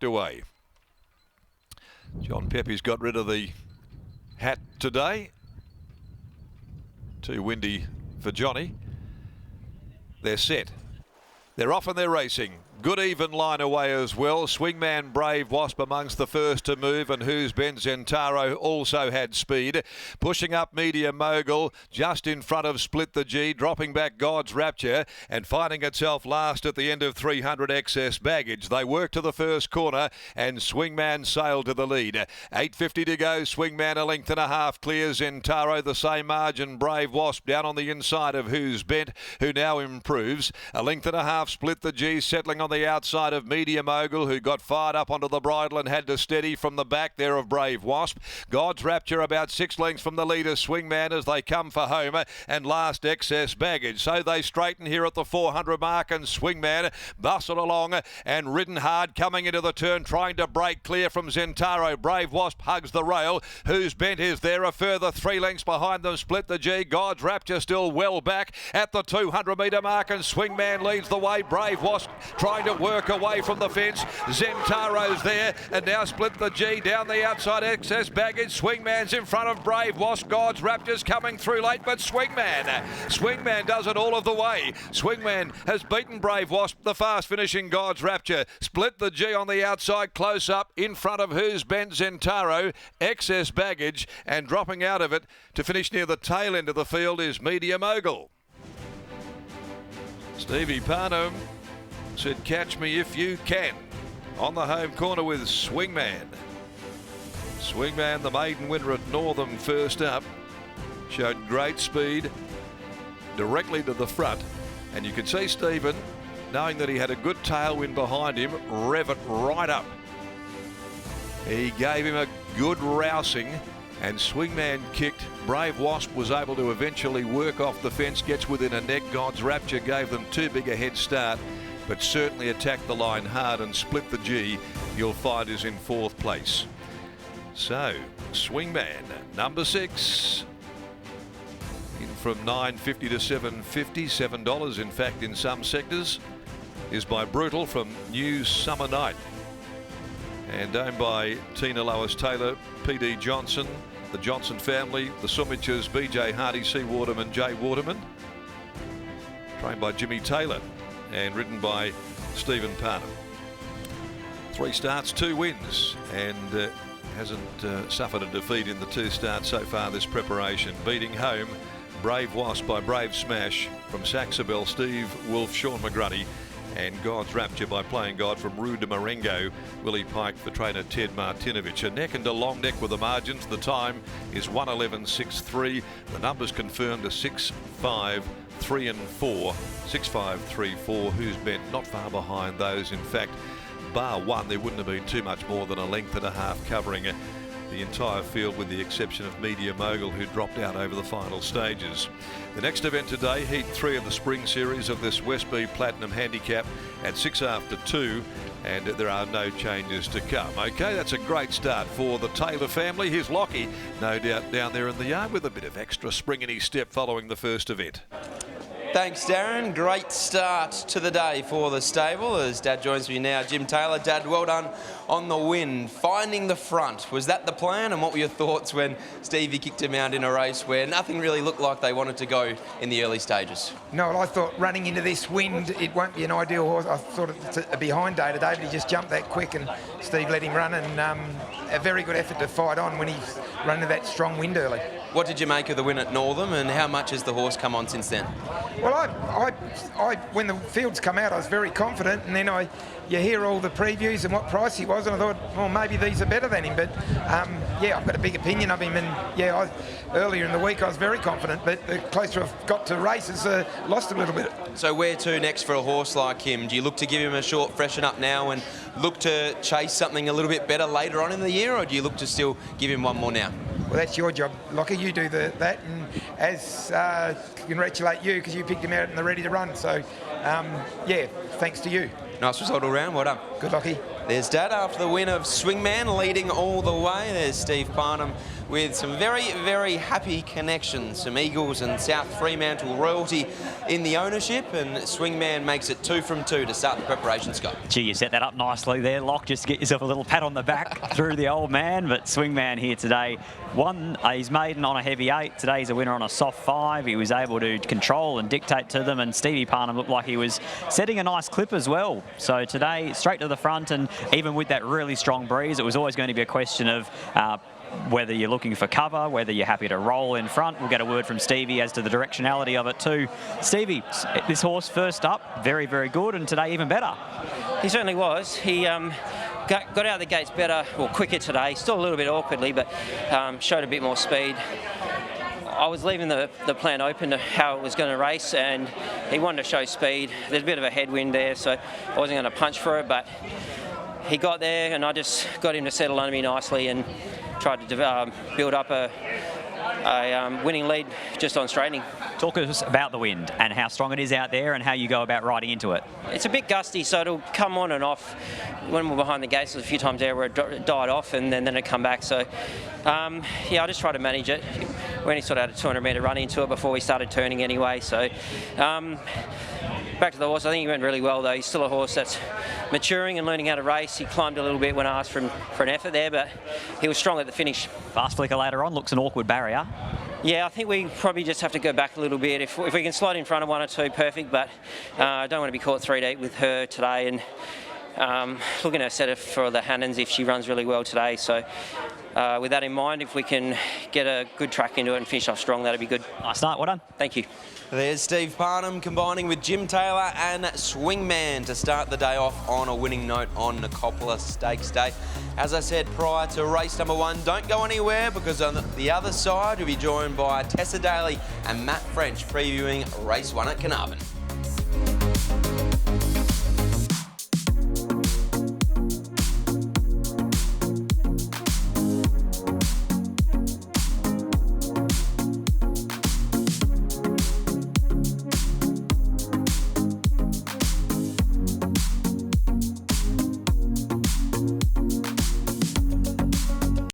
away. John Pepe's got rid of the hat today. Too windy for Johnny. They're set. They're off and they're racing. Good even line away as well. Swingman, Brave Wasp amongst the first to move, and Who's Ben Zentaro also had speed. Pushing up Media Mogul just in front of Split the G, dropping back God's Rapture and finding itself last at the end of 300 Excess Baggage. They work to the first corner and Swingman sailed to the lead. 8.50 to go. Swingman a length and a half clears. Zentaro the same margin. Brave Wasp down on the inside of Who's Bent, who now improves. A length and a half Split the G settling on the outside of Media Mogul, who got fired up onto the bridle and had to steady from the back there of Brave Wasp. God's Rapture about 6 lengths from the leader Swingman as they come for home, and last Excess Baggage. So they straighten here at the 400 mark, and Swingman bustled along and ridden hard coming into the turn, trying to break clear from Zentaro. Brave Wasp hugs the rail. Who's Bent is there, a further 3 lengths behind them. Split the G. God's Rapture still well back at the 200 metre mark, and Swingman leads the way. Brave Wasp trying to work away from the fence. Zentaro's there, and now Split the G down the outside. Excess Baggage. Swingman's in front of Brave Wasp. God's Rapture's coming through late, but Swingman does it all of the way. Swingman has beaten Brave Wasp, the fast finishing God's Rapture. Split the G on the outside, close up in front of Who's Ben Zentaro. Excess Baggage, and dropping out of it to finish near the tail end of the field is Media Mogul. Stevie Parnham said, "Catch me if you can." On the home corner with Swingman. Swingman, the maiden winner at Northam first up, showed great speed directly to the front. And you could see Stephen, knowing that he had a good tailwind behind him, rev it right up. He gave him a good rousing, and Swingman kicked. Brave Wasp was able to eventually work off the fence, gets within a neck. God's Rapture gave them too big a head start, but certainly attacked the line hard, and Split the G, you'll find, is in 4th place. So, Swingman, number 6, in from $9.50 to $7.50, $7 in fact in some sectors, is by Brutal from New Summer Night, and owned by Tina Lois Taylor, P.D. Johnson, the Johnson family, the Sumichers, B.J. Hardy, C. Waterman, J. Waterman, trained by Jimmy Taylor and ridden by Stephen Parnham. 3 starts, 2 wins, and hasn't suffered a defeat in the 2 starts so far this preparation. Beating home Brave Wasp by Brave Smash from Saxabel, Steve Wolf, Sean McGruddy, and God's Rapture by Playing God from Rue de Marengo, Willie Pike for trainer Ted Martinovich. A neck and a long neck with the margins. The time is 1:11.63. The numbers confirmed are 6, 5, 3 and 4. 6, 5, 3, 4. Who's Bent not far behind those. In fact, bar one, there wouldn't have been too much more than a length and a half covering the entire field, with the exception of Media Mogul, who dropped out over the final stages. The next event today, Heat 3 of the Spring Series of this Westby Platinum Handicap at 6 after 2, and there are no changes to come. Okay, that's a great start for the Taylor family. Here's Lockie, no doubt down there in the yard with a bit of extra spring in his step following the first event. Thanks, Darren. Great start to the day for the stable. As Dad joins me now, Jim Taylor. Dad, well done on the win. Finding the front, was that the plan? And what were your thoughts when Stevie kicked him out in a race where nothing really looked like they wanted to go in the early stages? No, well, I thought running into this wind, it won't be an ideal horse. I thought it's a behind day today, but he just jumped that quick, and Steve let him run, and a very good effort to fight on when he's running that strong wind early. What did you make of the win at Northam, and how much has the horse come on since then? Well, I when the fields come out, I was very confident, and then you hear all the previews and what price he was, and I thought, well, maybe these are better than him. But yeah, I've got a big opinion of him, and yeah, earlier in the week I was very confident, but the closer I've got to races, lost a little bit. So where to next for a horse like him? Do you look to give him a short freshen up now and look to chase something a little bit better later on in the year, or do you look to still give him one more now? Well, that's your job, Lockie. You do that, and as congratulate you because you picked him out and they're ready to run. So, yeah, thanks to you. Nice result all round. Well done. Good, Lockie. There's Dad after the win of Swingman, leading all the way. There's Steve Parnham with some very, very happy connections. Some Eagles and South Fremantle royalty in the ownership, and Swingman makes it 2 from 2 to start the preparation, Scott. Gee, you set that up nicely there, Locke, just to get yourself a little pat on the back through the old man. But Swingman here today won his maiden on a heavy 8. Today he's a winner on a soft 5. He was able to control and dictate to them, and Stevie Parnham looked like he was setting a nice clip as well. So today, straight to the front, and even with that really strong breeze, it was always going to be a question of whether you're looking for cover, whether you're happy to roll in front. We'll get a word from Stevie as to the directionality of it too. Stevie, this horse first up, very, very good, and today even better. He certainly was. He got out of the gates better, or quicker today, still a little bit awkwardly, but showed a bit more speed. I was leaving the plan open to how it was going to race, and he wanted to show speed. There's a bit of a headwind there, so I wasn't going to punch for it, but he got there, and I just got him to settle under me nicely and tried to build up a winning lead just on straightening. Talk to us about the wind and how strong it is out there and how you go about riding into it. It's a bit gusty, so it'll come on and off. When we're behind the gates, there's a few times there where it died off and then it come back. So, yeah, I just try to manage it. We only sort of had a 200-metre run into it before we started turning anyway. So, back to the horse, I think he went really well though. He's still a horse that's maturing and learning how to race. He climbed a little bit when I asked for an effort there, but he was strong at the finish. Fast flicker later on, looks an awkward barrier. Yeah, I think we probably just have to go back a little bit. If we can slide in front of 1 or 2, perfect, but I don't want to be caught 3 deep with her today, and looking at set her for the Hannons if she runs really well today. So with that in mind, if we can get a good track into it and finish off strong, that'd be good. Nice start, well done. Thank you. There's Steve Parnham combining with Jim Taylor and Swingman to start the day off on a winning note on Nicopolis Stakes Day. As I said prior to race number 1, don't go anywhere, because on the other side we'll be joined by Tessa Daly and Matt French previewing race 1 at Carnarvon.